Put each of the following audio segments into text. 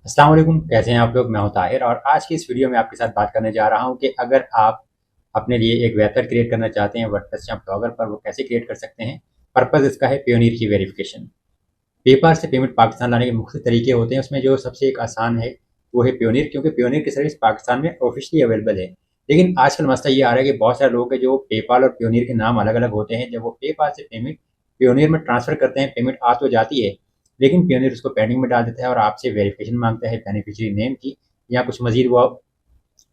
अस्सलाम वालेकुम, कैसे हैं आप लोग। मैं हूं ताहिर और आज की इस वीडियो में आपके साथ बात करने जा रहा हूं कि अगर आप अपने लिए एक वेबसाइट क्रिएट करना चाहते हैं वर्डप्रेस या ब्लॉगर पर, वो कैसे क्रिएट कर सकते हैं। पर्पस इसका है पेयोनियर की वेरिफिकेशन। पेपाल से पेमेंट पाकिस्तान लाने के मुख्य तरीके होते हैं, उसमें जो सबसे एक आसान है वो है पेयोनियर, क्योंकि पेयोनियर की सर्विस पाकिस्तान में ऑफिशियली अवेलेबल है। लेकिन आजकल मसला ये आ रहा है कि बहुत सारे लोग हैं जो पेपाल और पेयोनियर के नाम अलग अलग होते हैं। जब वो पेपाल से पेमेंट पेयोनियर में ट्रांसफर करते हैं, पेमेंट आ तो जाती है, लेकिन पेयोनियर उसको पेंडिंग में डाल देता है और आपसे वेरिफिकेशन मांगता है बेनिफिशियरी नेम की, या कुछ मजीद वो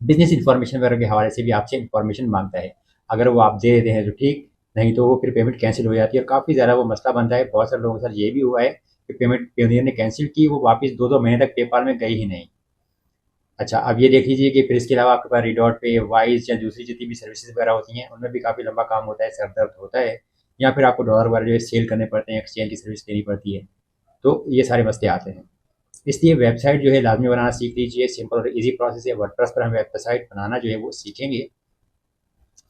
बिजनेस इन्फॉर्मेशन वगैरह के हवाले से भी आपसे इन्फॉर्मेशन मांगता है। अगर वो आप दे देते हैं तो ठीक, नहीं तो वो फिर पेमेंट कैंसिल हो जाती है और काफ़ी ज़्यादा वो मसला बनता है। बहुत सारे लोगों के साथ ये भी हुआ है कि पेमेंट पेयोनियर ने कैंसिल की, वो वापस दो दो महीने तक पेपाल में गई ही नहीं। अच्छा, अब ये देख लीजिए कि फिर इसके अलावा आपके पास रिडॉट पे, वाइज या दूसरी जितनी भी सर्विसेज वगैरह होती हैं, उनमें भी काफ़ी लंबा काम होता है, सर दर्द होता है, या फिर आपको डॉलर वगैरह जो है सेल करने पड़ते हैं, एक्सचेंज की सर्विस देनी पड़ती है। तो ये सारे मसले आते हैं। इसलिए वेबसाइट जो है लाजमी बनाना सीख लीजिए। सिंपल और इजी प्रोसेस है। वर्डप्रेस पर हम वेबसाइट बनाना जो है वो सीखेंगे।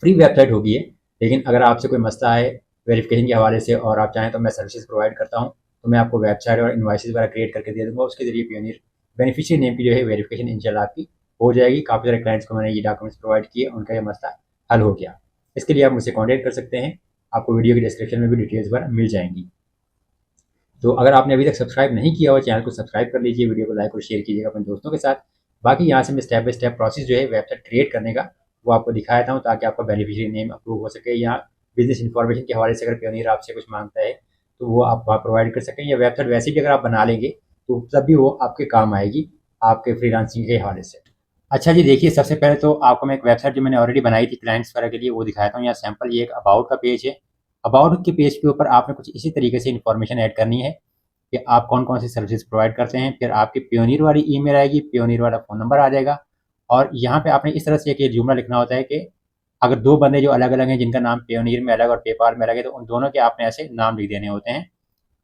फ्री वेबसाइट होगी ये, लेकिन अगर आपसे कोई मसला है वेरिफिकेशन के हवाले से और आप चाहें तो मैं सर्विसेज प्रोवाइड करता हूँ, तो मैं आपको वेबसाइट और इन्वाइसेस वगैरह क्रिएट करके दे दूँगा। उसके ज़रिए पेयोनियर बेनिफिशियरी नेम की जो है वेरिफिकेशन इंशाल्लाह आपकी हो जाएगी। काफ़ी सारे क्लाइंट्स को मैंने ये डॉक्यूमेंट्स प्रोवाइड किए, उनका ये मसला हल हो गया। इसके लिए आप मुझसे कॉन्टैक्ट कर सकते हैं। आपको वीडियो की डिस्क्रिप्शन में भी डिटेल्स वगैरह मिल जाएंगी। तो अगर आपने अभी तक सब्सक्राइब नहीं किया हो, चैनल को सब्सक्राइब कर लीजिए, वीडियो को लाइक और शेयर कीजिएगा अपने दोस्तों के साथ। बाकी यहाँ से मैं स्टेप बाय स्टेप प्रोसेस जो है वेबसाइट क्रिएट करने का वो आपको दिखाया था, ताकि आपका बेनिफिशियरी नेम अप्रूव हो सके, या बिजनेस इन्फॉर्मेशन के हवाले से अगर पेयोनियर आपसे कुछ मांगता है तो वो आप वहाँ प्रोवाइड कर सकें। या वेबसाइट वैसे भी अगर आप बना लेंगे तो तब भी वो आपके काम आएगी, आपके फ्रीलांसिंग के हवाले से। अच्छा जी, देखिए, सबसे पहले तो आपको मैं एक वेबसाइट जो मैंने ऑलरेडी बनाई थी क्लाइंट्स वगैरह के लिए वो दिखाता हूँ। यहाँ सैंपल ये एक अबाउट का पेज है। अबाउट के पेज के ऊपर आपने कुछ इसी तरीके से इन्फॉर्मेशन ऐड करनी है कि आप कौन-कौन सी सर्विसेज प्रोवाइड करते हैं। फिर आपकी पेयोनियर वाली ईमेल आएगी, पेयोनियर वाला फ़ोन नंबर आ जाएगा, और यहाँ पे आपने इस तरह से एक ये जुमला लिखना होता है कि अगर 2 बंदे जो अलग-अलग हैं, जिनका नाम पेयोनियर में अलग और पेपाल में अलग है, तो उन दोनों के आपने ऐसे नाम लिख देने होते हैं,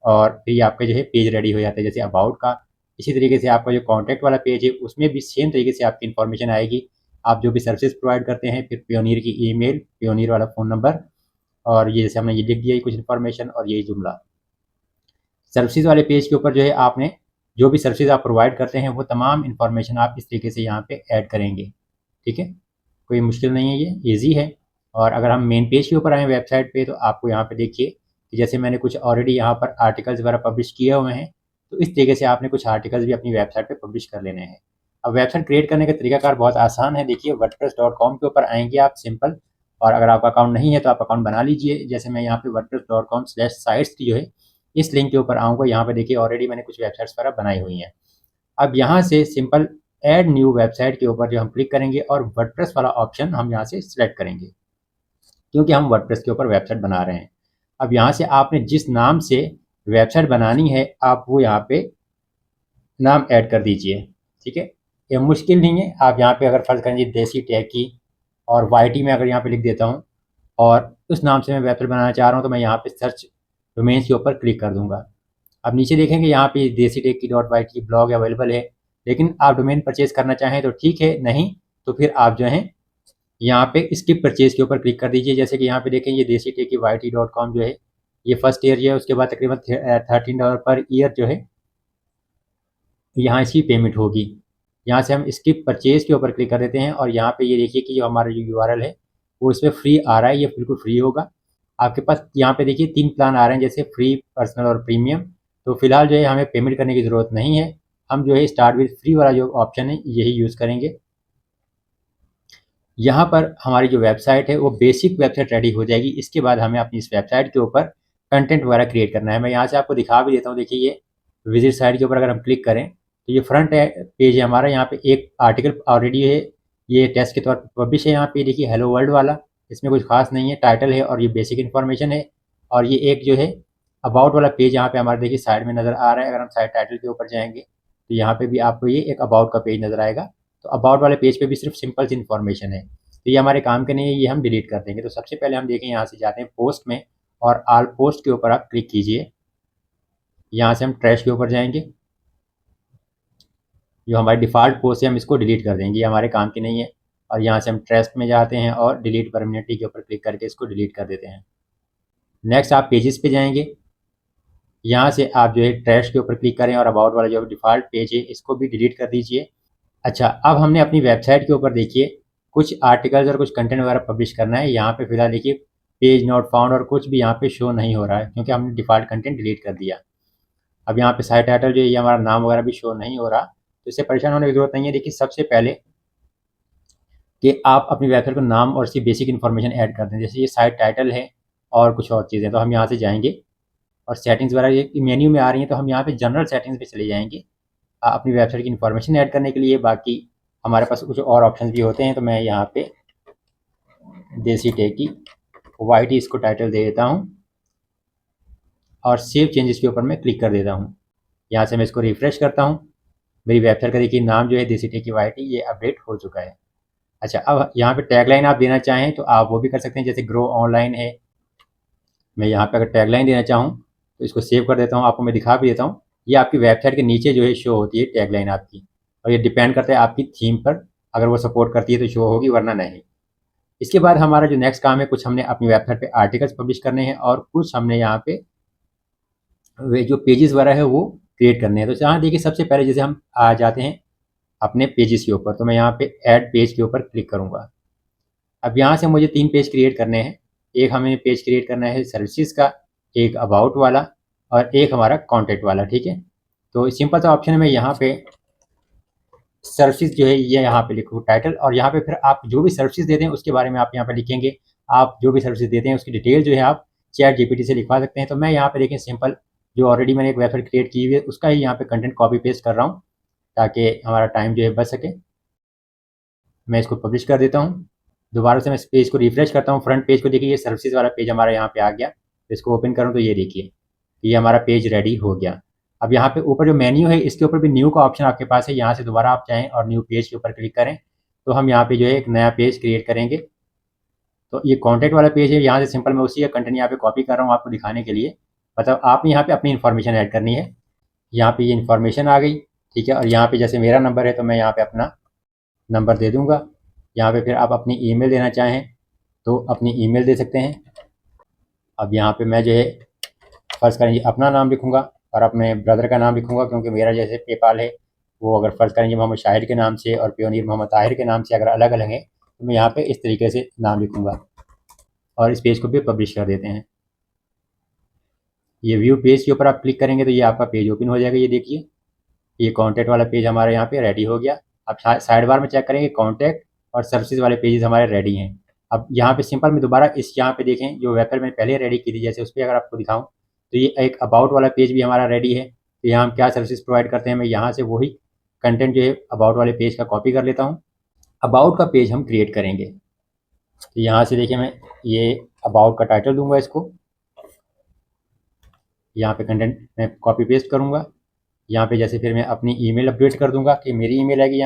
और फिर ये आपके जो है पेज रेडी हो जाता है, जैसे अबाउट का। इसी तरीके से आपका जो कॉन्टैक्ट वाला पेज है, उसमें भी सेम तरीके से आपकी इन्फॉर्मेशन आएगी। आप जो भी सर्विसेज प्रोवाइड करते हैं, फिर पेयोनियर की ईमेल, पेयोनियर वाला फ़ोन नंबर, और ये जैसे हमने ये लिख दिया, ये कुछ इन्फॉर्मेशन और यही जुमला। सर्विसेज वाले पेज के ऊपर जो है आपने जो भी सर्विसेज आप प्रोवाइड करते हैं वो तमाम इन्फॉर्मेशन आप इस तरीके से यहाँ पे ऐड करेंगे। ठीक है, कोई मुश्किल नहीं है, ये ईजी है। और अगर हम मेन पेज के ऊपर आए वेबसाइट पे, तो आपको यहाँ पे देखिए कि जैसे मैंने कुछ ऑलरेडी यहाँ पर आर्टिकल्स वगैरह पब्लिश किए हुए हैं, तो इस तरीके से आपने कुछ आर्टिकल्स भी अपनी वेबसाइट पे पब्लिश कर लेने हैं। अब वेबसाइट क्रिएट करने का तरीकाकार बहुत आसान है। देखिए, वर्डप्रेस.com के ऊपर आएंगे आप, सिंपल। और अगर आपका अकाउंट नहीं है तो आप अकाउंट बना लीजिए। जैसे मैं यहाँ पे वर्डप्रेस.com/sites की जो है इस लिंक के ऊपर आऊँगा। यहाँ पे देखिए ऑलरेडी मैंने कुछ वेबसाइट्स वगैरह बनाई हुई हैं। अब यहाँ से सिंपल ऐड न्यू वेबसाइट के ऊपर जो हम क्लिक करेंगे और वर्डप्रेस वाला ऑप्शन हम यहाँ से सिलेक्ट करेंगे, क्योंकि हम वर्डप्रेस के ऊपर वेबसाइट बना रहे हैं। अब यहाँ से आपने जिस नाम से वेबसाइट बनानी है, आप वो यहाँ पे नाम ऐड कर दीजिए। ठीक है, ये मुश्किल नहीं है। आप यहाँ पे अगर फर्ज करेंगे देसी टेकी और वाई में अगर यहाँ पे लिख देता हूँ और उस नाम से मैं वेबसाइट बनाना चाह रहा हूँ, तो मैं यहाँ पे सर्च डोमेन्स के ऊपर क्लिक कर दूंगा। अब नीचे देखेंगे यहाँ पे देसी टेक की डॉट वाई की ब्लॉग अवेलेबल है, लेकिन आप डोमेन परचेज करना चाहें तो ठीक है, नहीं तो फिर आप जो है यहाँ पे स्किप परचेज के ऊपर क्लिक कर दीजिए। जैसे कि यहाँ पे देखें, ये देसी टेक की YT.com जो है ये फर्स्ट ईयर जो है, उसके बाद तकरीबन $13 पर ईयर जो है यहाँ इसकी पेमेंट होगी। यहाँ से हम स्किप परचेज के ऊपर क्लिक कर देते हैं, और यहाँ पे ये देखिए कि जो हमारा जो URL है वो इसमें फ्री आ रहा है, ये बिल्कुल फ्री होगा। आपके पास यहाँ पे देखिए 3 प्लान आ रहे हैं, जैसे फ्री, पर्सनल और प्रीमियम। तो फिलहाल जो है हमें पेमेंट करने की ज़रूरत नहीं है। हम जो है स्टार्ट विद फ्री वाला जो ऑप्शन है यही यूज़ करेंगे। यहाँ पर हमारी जो वेबसाइट है वो बेसिक वेबसाइट रेडी हो जाएगी। इसके बाद हमें अपनी इस वेबसाइट के ऊपर कंटेंट वगैरह क्रिएट करना है। मैं यहाँ से आपको दिखा भी देता हूँ। देखिए, ये विजिट साइट के ऊपर अगर हम क्लिक करें तो ये फ्रंट है पेज है हमारा। यहाँ पे एक आर्टिकल ऑलरेडी है, ये टेस्ट के तौर पर पब्लिश है। यहाँ पे देखिए हेलो वर्ल्ड वाला, इसमें कुछ खास नहीं है, टाइटल है और ये बेसिक इन्फॉर्मेशन है। और ये एक जो है अबाउट वाला पेज यहाँ पे हमारे देखिए साइड में नज़र आ रहा है। अगर हम साइड टाइटल के ऊपर जाएंगे तो यहाँ पे भी आपको ये एक अबाउट का पेज नज़र आएगा। तो अबाउट वाले पेज पे भी सिर्फ सिंपल सी इन्फॉर्मेशन है, तो ये हमारे काम के नहीं है, ये हम डिलीट कर देंगे। तो सबसे पहले हम देखें, यहाँ से जाते हैं पोस्ट में, और आल पोस्ट के ऊपर आप क्लिक कीजिए। यहाँ से हम ट्रैश के ऊपर जाएंगे, जो हमारी डिफ़ॉल्ट पोस्ट है हम इसको डिलीट कर देंगे, ये हमारे काम की नहीं है। और यहाँ से हम ट्रैश में जाते हैं और डिलीट परमानेंटली के ऊपर क्लिक करके इसको डिलीट कर देते हैं। नेक्स्ट आप पेजेस पे जाएंगे। यहाँ से आप जो है ट्रैश के ऊपर क्लिक करें और अबाउट वाला जो डिफ़ॉल्ट पेज है इसको भी डिलीट कर दीजिए। अच्छा, अब हमने अपनी वेबसाइट के ऊपर देखिए कुछ आर्टिकल्स और कुछ कंटेंट वगैरह पब्लिश करना है। यहाँ पे फिलहाल देखिए पेज नॉट फाउंड और कुछ भी यहाँ पे शो नहीं हो रहा है क्योंकि हमने डिफ़ॉल्ट कंटेंट डिलीट कर दिया। अब यहाँ पे साइट टाइटल जो है ये हमारा नाम वगैरह भी शो नहीं हो रहा, तो इससे परेशान होने की ज़रूरत नहीं है। देखिए सबसे पहले कि आप अपनी वेबसाइट को नाम और इसकी बेसिक इन्फॉर्मेशन ऐड कर दें। जैसे ये साइट टाइटल है और कुछ और चीज़ें, तो हम यहाँ से जाएंगे और सेटिंग्स वगैरह ये मेन्यू में आ रही हैं, तो हम यहाँ पे जनरल सेटिंग्स पे चले जाएंगे अपनी वेबसाइट की इन्फॉर्मेशन ऐड करने के लिए। बाकी हमारे पास कुछ और ऑप्शन भी होते हैं, तो मैं यहाँ पे देसी टेक की वाइट इसको टाइटल दे देता हूँ और सेव चेंजेस के ऊपर मैं क्लिक कर देता हूँ। यहाँ से मैं इसको रिफ्रेश करता हूँ। मेरी वेबसाइट का देखिए नाम जो है देसी टेक की वाइट ये अपडेट हो चुका है। अच्छा, अब यहाँ पे टैगलाइन आप देना चाहें तो आप वो भी कर सकते हैं, जैसे ग्रो ऑनलाइन है। मैं यहाँ पे अगर टैगलाइन देना चाहूँ तो इसको सेव कर देता हूँ, आपको मैं दिखा भी देता हूँ। ये आपकी वेबसाइट के नीचे जो है शो होती है टैगलाइन आपकी, और ये डिपेंड करता है आपकी थीम पर। अगर वो सपोर्ट करती है तो शो होगी, वरना नहीं। इसके बाद हमारा जो नेक्स्ट काम है, कुछ हमने अपनी वेबसाइट पे आर्टिकल्स पब्लिश करने हैं और कुछ हमने यहाँ पे वे जो पेजेस वगैरह है वो क्रिएट करने हैं। तो यहाँ देखिए सबसे पहले जैसे हम आ जाते हैं अपने पेजेस के ऊपर, तो मैं यहाँ पे ऐड पेज के ऊपर क्लिक करूँगा। अब यहाँ से मुझे 3 पेज क्रिएट करने हैं। एक हमें पेज क्रिएट करना है सर्विसेज का, एक अबाउट वाला और एक हमारा कॉन्टैक्ट वाला, ठीक है। तो सिंपल सा ऑप्शन है, मैं यहाँ पे सर्विसेज जो है ये यहाँ पे लिखूँ टाइटल, और यहाँ पे फिर आप जो भी सर्विसेज देते हैं उसके बारे में आप यहाँ पे लिखेंगे। आप जो भी सर्विसेज देते हैं उसकी डिटेल जो है आप चैट जीपीटी से लिखवा सकते हैं। तो मैं यहाँ पे देखें सिंपल जो ऑलरेडी मैंने एक वेबसाइट क्रिएट की हुई है उसका ही यहाँ पे कंटेंट कॉपी पेस्ट कर रहा हूँ ताकि हमारा टाइम जो है बच सके। मैं इसको पब्लिश कर देता हूँ। दोबारा से मैं इस पेज को रिफ्रेश करता हूँ। फ्रंट पेज को देखिए ये सर्विसेज वाला पेज हमारा यहाँ पे आ गया। इसको ओपन करूँ तो ये देखिए ये हमारा पेज रेडी हो गया। अब यहाँ पे ऊपर जो मेन्यू है इसके ऊपर भी न्यू का ऑप्शन आपके पास है। यहाँ से दोबारा आप चाहें और न्यू पेज के ऊपर क्लिक करें तो हम यहाँ पे जो है एक नया पेज क्रिएट करेंगे। तो ये कॉन्टैक्ट वाला पेज है, यहाँ से सिंपल मैं उसी का कंटेंट यहाँ पे कॉपी कर रहा हूँ आपको दिखाने के लिए। मतलब आपने यहाँ पे अपनी इन्फॉर्मेशन ऐड करनी है। यहाँ पे ये इन्फॉर्मेशन आ गई, ठीक है। और यहाँ पे जैसे मेरा नंबर है तो मैं यहाँ पे अपना नंबर दे दूँगा। यहाँ पे फिर आप अपनी ईमेल देना चाहें तो अपनी ईमेल दे सकते हैं। अब यहाँ पे मैं जो है फ़र्ज़ करेंगे अपना नाम लिखूँगा और अपने ब्रदर का नाम लिखूँगा, क्योंकि मेरा जैसे पेपाल है वो अगर फ़र्ज़ करेंगे मोहम्मद शाहिर के नाम से और पियोनियर मोहम्मद ताहिर के नाम से अगर अलग अलग हैं तो मैं यहाँ पे इस तरीके से नाम लिखूँगा और इस पेज को भी पब्लिश कर देते हैं। ये व्यू पेज के ऊपर आप क्लिक करेंगे तो ये आपका पेज ओपन हो जाएगा। ये देखिए ये कॉन्टैक्ट वाला पेज हमारे यहाँ पे रेडी हो गया। अब साइड बार में चेक करेंगे कॉन्टैक्ट और सर्विसेज वाले पेजेस हमारे रेडी हैं। अब यहाँ पे सिंपल मैं दोबारा इस यहाँ पे देखें जो वेबसाइट मैंने पहले रेडी की थी जैसे उस पर अगर आपको दिखाऊँ तो ये एक अबाउट वाला पेज भी हमारा रेडी है। तो यहाँ हम क्या सर्विसेज प्रोवाइड करते हैं, मैं यहाँ से वही कंटेंट जो है अबाउट वाले पेज का कॉपी कर लेता हूँ। अबाउट का पेज हम क्रिएट करेंगे तो यहाँ से देखिए मैं ये अबाउट का टाइटल दूंगा, इसको यहाँ पे कंटेंट मैं कॉपी पेस्ट करूँगा। यहाँ पे जैसे फिर मैं अपनी ईमेल अपडेट कर दूंगा कि मेरी ईमेल आएगी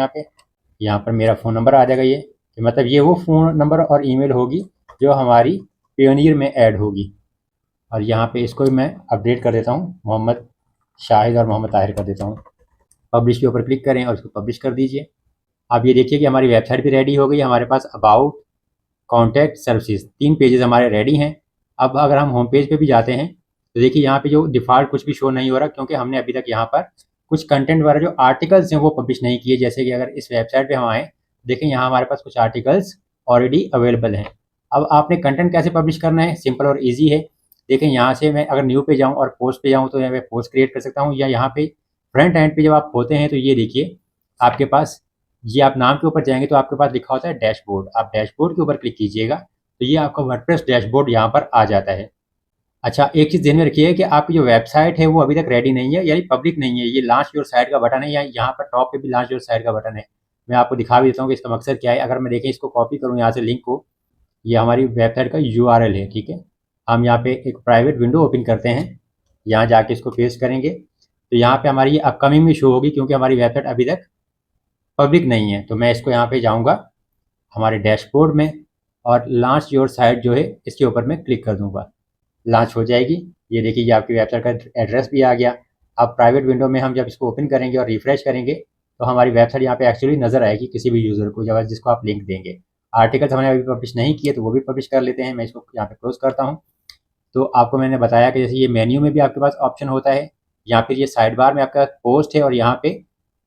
यहाँ पर मेरा फ़ोन नंबर आ जाएगा। ये कि मतलब ये वो फ़ोन नंबर और ईमेल होगी जो हमारी पेयोनियर में ऐड होगी। और यहाँ पे इसको भी मैं अपडेट कर देता हूँ, मोहम्मद शाहिद और मोहम्मद ताहिर कर देता हूँ। पब्लिश के ऊपर क्लिक करें और इसको पब्लिश कर दीजिए। आप ये देखिए कि हमारी वेबसाइट भी रेडी हो गई। हमारे पास अबाउट, कॉन्टैक्ट, सर्विसेज 3 पेजेस हमारे रेडी हैं। अब अगर हम होम पेज पे भी जाते हैं तो देखिए यहाँ पे जो डिफ़ॉल्ट कुछ भी शो नहीं हो रहा, क्योंकि हमने अभी तक यहाँ पर कुछ कंटेंट वगैरह जो आर्टिकल्स हैं वो पब्लिश नहीं किए। जैसे कि अगर इस वेबसाइट पे हम आएँ देखें यहाँ हमारे पास कुछ आर्टिकल्स ऑलरेडी अवेलेबल हैं। अब आपने कंटेंट कैसे पब्लिश करना है, सिंपल और ईजी है। देखें यहाँ से मैं अगर न्यू पे जाऊँ और पोस्ट पे जाऊँ तो यहाँ पे पोस्ट क्रिएट कर सकता हूँ, या यहाँ पे फ्रंट एंड पे जब आप होते हैं तो ये देखिए आपके पास ये आप नाम के ऊपर जाएंगे तो आपके पास लिखा होता है डैशबोर्ड। आप डैशबोर्ड के ऊपर क्लिक कीजिएगा तो ये आपका वर्डप्रेस डैशबोर्ड यहाँ पर आ जाता है। अच्छा, एक चीज़ ध्यान में रखिए कि आपकी जो वेबसाइट है वो अभी तक रेडी नहीं है, यानी पब्लिक नहीं है। ये लॉन्च योर साइट का बटन है, या यहाँ पर टॉप पे भी लॉन्च योर साइट का बटन है। मैं आपको दिखा भी देता हूँ कि इसका मकसद क्या है। अगर मैं देखें इसको कॉपी करूँ यहाँ से लिंक को, ये हमारी वेबसाइट का यूआरएल है, ठीक है। हम यहाँ पे एक प्राइवेट विंडो ओपन करते हैं, यहाँ जाके इसको पेस्ट करेंगे तो यहाँ पे हमारी ये अपकमिंग में शो होगी क्योंकि हमारी वेबसाइट अभी तक पब्लिक नहीं है। तो मैं इसको यहाँ पे जाऊँगा हमारे डैशबोर्ड में और लॉन्च योर साइट जो है इसके ऊपर मैं क्लिक कर दूँगा, लॉन्च हो जाएगी। ये देखिए ये आपकी वेबसाइट का एड्रेस भी आ गया। अब प्राइवेट विंडो में हम जब इसको ओपन करेंगे और रिफ्रेश करेंगे तो हमारी वेबसाइट यहाँ पे एक्चुअली नज़र आएगी किसी भी यूज़र को, जब जिसको आप लिंक देंगे। आर्टिकल्स हमने अभी पब्लिश नहीं किए तो वो भी पब्लिश कर लेते हैं। मैं इसको यहाँ पे क्लोज करता हूँ। तो आपको मैंने बताया कि जैसे ये मेन्यू में भी आपके पास ऑप्शन होता है, या फिर ये साइड बार में आपका पोस्ट है और यहाँ पे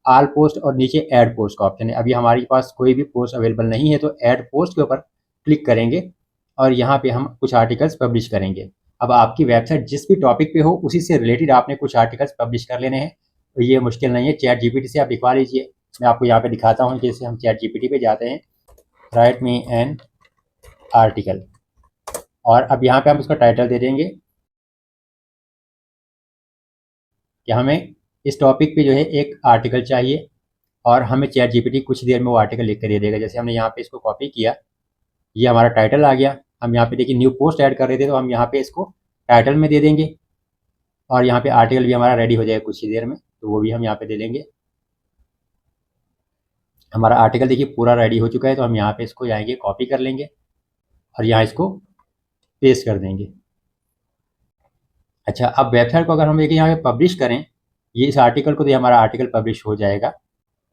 ऑल पोस्ट और नीचे ऐड पोस्ट का ऑप्शन है। अभी हमारे पास कोई भी पोस्ट अवेलेबल नहीं है, तो ऐड पोस्ट के ऊपर क्लिक करेंगे और यहाँ पे हम कुछ आर्टिकल्स पब्लिश करेंगे। अब आपकी वेबसाइट जिस भी टॉपिक पे हो उसी से रिलेटेड आपने कुछ आर्टिकल्स पब्लिश कर लेने हैं, तो ये मुश्किल नहीं है। चैट जीपीटी से आप लिखवा लीजिए। मैं आपको यहाँ पे दिखाता हूँ। जैसे हम चैट जीपीटी पे जाते हैं, राइट मी एन आर्टिकल, और अब यहाँ पे हम उसका टाइटल दे देंगे कि हमें इस टॉपिक पे जो है एक आर्टिकल चाहिए, और हमें चैट जीपीटी कुछ देर में वो आर्टिकल लिख कर दे देगा। जैसे हमने यहाँ पे इसको कॉपी किया, ये हमारा टाइटल आ गया। हम यहाँ पे देखिए न्यू पोस्ट ऐड कर रहे थे, तो हम यहाँ पे इसको टाइटल में दे देंगे, और यहाँ पे आर्टिकल भी हमारा रेडी हो जाएगा कुछ ही देर में, तो वो भी हम यहाँ पे दे देंगे। हमारा आर्टिकल देखिए पूरा रेडी हो चुका है, तो हम यहाँ पे इसको जाएंगे, कॉपी कर लेंगे और यहाँ इसको पेस्ट कर देंगे। अच्छा, अब वेबसाइट को अगर हम देखिए यहाँ पे पब्लिश करें, ये इस आर्टिकल को, तो हमारा आर्टिकल पब्लिश हो जाएगा।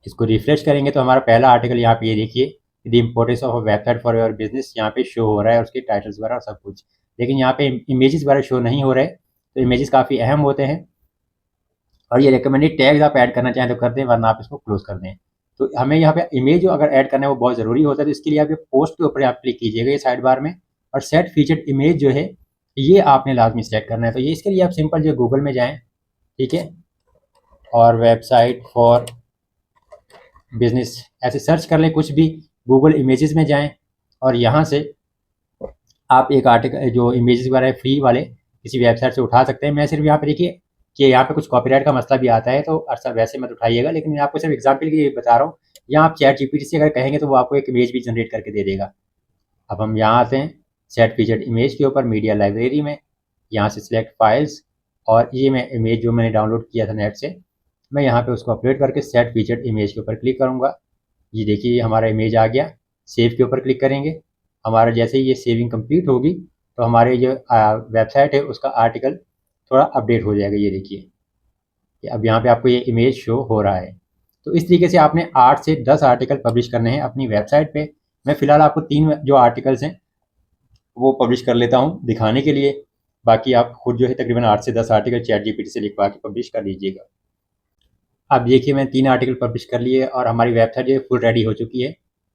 इसको रिफ्रेश करेंगे तो हमारा पहला आर्टिकल यहाँ पे ये देखिए, the importance of a website for your business, यहाँ पे शो हो रहा है, उसके टाइटल्स वगैरह और सब कुछ। लेकिन यहाँ पे इमेजेस वगैरह शो नहीं हो रहे, तो इमेजेस काफ़ी अहम होते हैं, और ये रिकमेंडेड टैग्स आप ऐड करना चाहें तो कर दें, वरना आप इसको क्लोज कर दें। तो हमें यहाँ पे इमेज जो अगर ऐड करना है वो बहुत ज़रूरी होता है, तो इसके लिए आप ये पोस्ट के ऊपर आप क्लिक कीजिएगा, ये साइड बार में, और सेट फीचर्ड इमेज जो है ये आपने लाजमी सेलेक्ट करना है। तो ये इसके लिए आप सिंपल जो गूगल में जाएँ, ठीक है, और वेबसाइट फॉर बिजनेस ऐसे सर्च कर लें, कुछ भी गूगल इमेजेस में जाएं, और यहाँ से आप एक आर्टिकल जो इमेजेस वगैरह फ्री वाले किसी वेबसाइट से उठा सकते हैं। मैं सिर्फ यहाँ पे देखिए कि यहाँ पे कुछ कॉपीराइट का मसला भी आता है, तो अक्सर वैसे मत उठाइएगा, लेकिन मैं आपको सिर्फ एग्जाम्पल के लिए बता रहा हूँ। यहाँ आप चैट जीपीटी से अगर कहेंगे तो वो आपको एक इमेज भी जनरेट करके दे देगा। अब हम यहाँ आते हैं सेट फीचर्ड इमेज के ऊपर, मीडिया लाइब्रेरी में, यहाँ से सिलेक्ट फाइल्स, और ये मैं इमेज जो मैंने डाउनलोड किया था नेट से, मैं यहाँ पे उसको अपलोड करके सेट फीचर्ड इमेज के ऊपर क्लिक करूँगा। ये देखिए ये हमारा इमेज आ गया। सेव के ऊपर क्लिक करेंगे। हमारा जैसे ही ये सेविंग कंप्लीट होगी, तो हमारे जो वेबसाइट है उसका आर्टिकल थोड़ा अपडेट हो जाएगा। ये देखिए अब यहाँ पे आपको ये इमेज शो हो रहा है। तो इस तरीके से आपने 8 से 10 आर्टिकल पब्लिश करने हैं अपनी वेबसाइट पे। मैं फ़िलहाल आपको 3 जो आर्टिकल्स हैं वो पब्लिश कर लेता हूँ दिखाने के लिए। बाकी आप खुद जो है तकरीबन 8 से 10 आर्टिकल चैट जीपीटी से लिखवा के पब्लिश कर लीजिएगा। अब देखिए मैंने 3 आर्टिकल पब्लिश कर लिए और हमारी वेबसाइट जो है फुल रेडी हो चुकी है।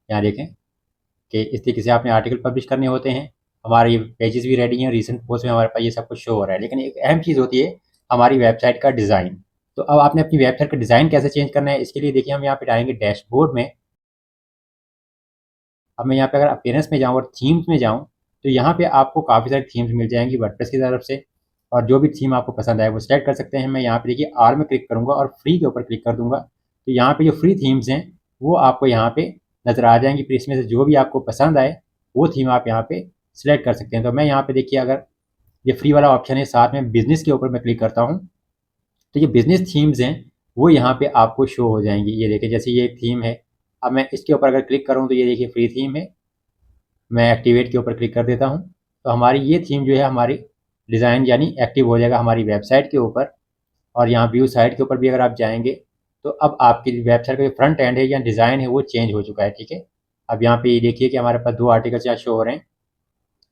यहाँ देखें कि इस तरीके से आपने आर्टिकल पब्लिश करने होते हैं। हमारे ये पेजेस भी रेडी हैं, रीसेंट पोस्ट में हमारे पास ये सब कुछ शो हो रहा है। लेकिन एक अहम चीज़ होती है हमारी वेबसाइट का डिज़ाइन। तो अब आपने अपनी वेबसाइट का डिज़ाइन कैसे चेंज करना है, इसके लिए देखिए हम यहाँ पे आएंगे डैशबोर्ड में। अब मैं यहाँ पे अगर अपीयरेंस में जाऊँ और थीम्स में जाऊँ, तो यहाँ पे आपको काफ़ी सारी थीम्स मिल जाएंगी वर्डप्रेस की तरफ से, और जो भी थीम आपको पसंद आए वो सेलेक्ट कर सकते हैं। मैं यहाँ पे देखिए आर में क्लिक करूँगा और फ्री के ऊपर क्लिक कर दूँगा, तो यहाँ पे जो फ्री थीम्स हैं वो आपको यहाँ पे नज़र आ जाएंगी। फिर इसमें से जो भी आपको पसंद आए वो थीम आप यहाँ पे सिलेक्ट कर सकते हैं। तो मैं यहाँ पे देखिए अगर ये फ्री वाला ऑप्शन है, साथ में बिज़नेस के ऊपर मैं क्लिक करता हूँ, तो ये बिज़नेस थीम्स हैं वो यहाँ पे आपको शो हो जाएंगी। ये देखिए जैसे ये एक थीम है, अब मैं इसके ऊपर अगर क्लिक करूँ तो ये देखिए फ्री थीम है। मैं एक्टिवेट के ऊपर क्लिक कर देता हूँ, तो हमारी ये थीम जो है हमारी डिज़ाइन यानी एक्टिव हो जाएगा हमारी वेबसाइट के ऊपर। और यहाँ व्यू साइट के ऊपर भी अगर आप जाएंगे, तो अब आपकी वेबसाइट का जो फ्रंट एंड है या डिज़ाइन है वो चेंज हो चुका है, ठीक है। अब यहाँ पे ये देखिए कि हमारे पास 2 आर्टिकल्स यहाँ शो हो रहे हैं,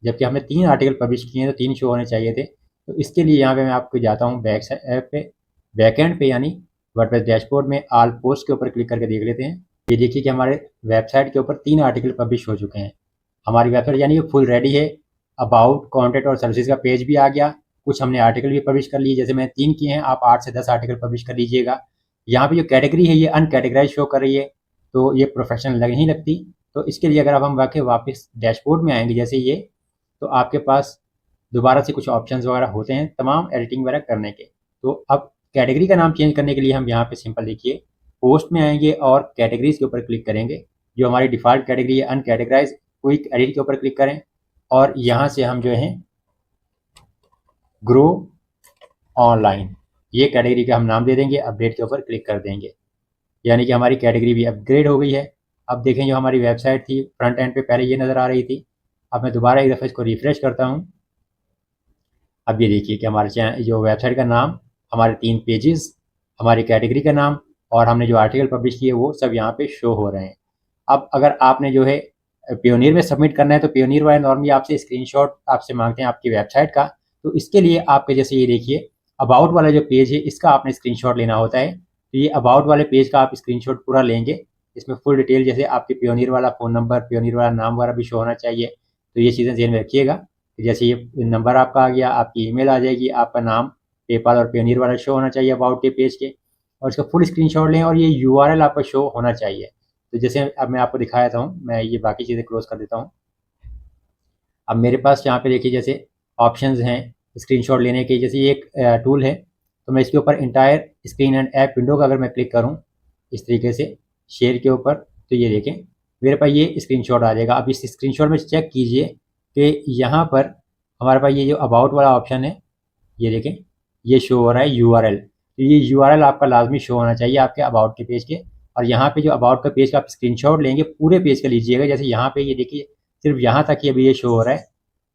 जबकि हमने 3 आर्टिकल पब्लिश किए हैं, तो 3 शो होने चाहिए थे। तो इसके लिए यहाँ पे मैं आपको जाता हूँ बैकएंड पे यानी वर्डप्रेस डैशबोर्ड में ऑल पोस्ट के ऊपर क्लिक करके देख लेते हैं। ये देखिए कि हमारे वेबसाइट के ऊपर 3 आर्टिकल पब्लिश हो चुके हैं। हमारी वेबसाइट यानी कि फुल रेडी है। अबाउट, कॉन्टैक्ट और सर्विसेज का पेज भी आ गया। कुछ हमने आर्टिकल भी पब्लिश कर लिए, जैसे मैंने 3 किए हैं, आप 8 से 10 आर्टिकल पब्लिश कर लीजिएगा। यहाँ पे जो कैटेगरी है ये अनकैटेगराइज शो कर रही है, तो ये प्रोफेशनल नहीं लगती। तो इसके लिए अगर अब हम वापस डैशबोर्ड में आएंगे जैसे ये, तो आपके पास दोबारा से कुछ ऑप्शंस वगैरह होते हैं तमाम एडिटिंग वगैरह करने के। तो अब कैटेगरी का नाम चेंज करने के लिए हम यहाँ पे सिंपल देखिए पोस्ट में आएंगे और कैटेगरीज के ऊपर क्लिक करेंगे। जो हमारी डिफ़ॉल्ट कैटेगरी है अनकैटेगराइज, क्विक एडिट के ऊपर क्लिक करें, और यहाँ से हम जो है ग्रो ऑनलाइन ये कैटेगरी का हम नाम दे देंगे। अपडेट के ऊपर क्लिक कर देंगे, यानी कि हमारी कैटेगरी भी अपग्रेड हो गई है। अब देखें जो हमारी वेबसाइट थी फ्रंट एंड पे पहले ये नज़र आ रही थी, अब मैं दोबारा एक दफ़ा इसको रिफ्रेश करता हूँ। अब ये देखिए कि हमारे चैनल जो वेबसाइट का नाम, हमारे 3 पेजेस, हमारी कैटेगरी का नाम, और हमने जो आर्टिकल पब्लिश किए वो सब यहाँ पे शो हो रहे हैं। अब अगर आपने जो है पियोनियर में सबमिट करना है, तो पियोनियर वाले नॉर्मली आपसे स्क्रीनशॉट आपसे मांगते हैं आपकी वेबसाइट का, तो इसके लिए आपके जैसे ये देखिए अबाउट वाला जो पेज है इसका आपने स्क्रीनशॉट लेना होता है। तो ये अबाउट वाले पेज का आप स्क्रीनशॉट पूरा लेंगे, इसमें फुल डिटेल जैसे आपके पियोनियर वाला फ़ोन नंबर, पियोनियर वाला नाम वगैरह भी शो होना चाहिए। तो ये चीज़ें ध्यान में रखिएगा। जैसे ये नंबर आपका आ गया, आपकी ईमेल आ जाएगी, आपका नाम, पेपाल और पियोनियर वाला शो होना चाहिए अबाउट के पेज के, और इसका फुल स्क्रीनशॉट लें और ये यूआरएल आपका शो होना चाहिए। तो जैसे अब मैं आपको दिखा देता हूँ, मैं ये बाकी चीज़ें क्लोज कर देता हूँ। अब मेरे पास यहाँ पे देखिए जैसे ऑप्शंस हैं स्क्रीनशॉट लेने के, जैसे ये एक टूल है, तो मैं इसके ऊपर entire screen and app window का अगर मैं क्लिक करूँ इस तरीके से शेयर के ऊपर, तो ये देखें मेरे पास ये स्क्रीनशॉट आ जाएगा। अब इस स्क्रीनशॉट में चेक कीजिए कि यहाँ पर हमारे पास ये जो अबाउट वाला ऑप्शन है, ये देखें ये शो हो रहा है यूआरएल। तो ये यूआरएल आपका लाजमी शो होना चाहिए आपके अबाउट के पेज के। और यहाँ पे जो अबाउट का पेज का आप स्क्रीनशॉट लेंगे पूरे पेज का लीजिएगा। जैसे यहाँ पे ये देखिए सिर्फ यहाँ तक ही अभी ये शो हो रहा है,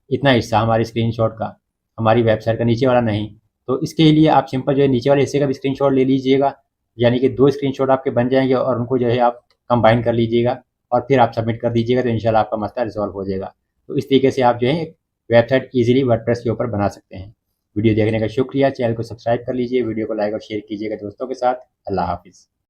इतना हिस्सा हमारे स्क्रीनशॉट का, हमारी वेबसाइट का, नीचे वाला नहीं। तो इसके लिए आप सिंपल जो है नीचे वाले हिस्से का भी स्क्रीनशॉट ले लीजिएगा, यानी कि 2 स्क्रीनशॉट आपके बन जाएंगे और उनको जो है आप कंबाइन कर लीजिएगा और फिर आप सबमिट कर दीजिएगा, तो इंशाल्लाह आपका मसला रिजॉल्व हो जाएगा। तो इस तरीके से आप जो है एक वेबसाइट ईजिली वर्डप्रेस के ऊपर बना सकते हैं। वीडियो देखने का शुक्रिया, चैनल को सब्सक्राइब कर लीजिए, वीडियो को लाइक और शेयर कीजिएगा दोस्तों के साथ। अल्लाह हाफिज़।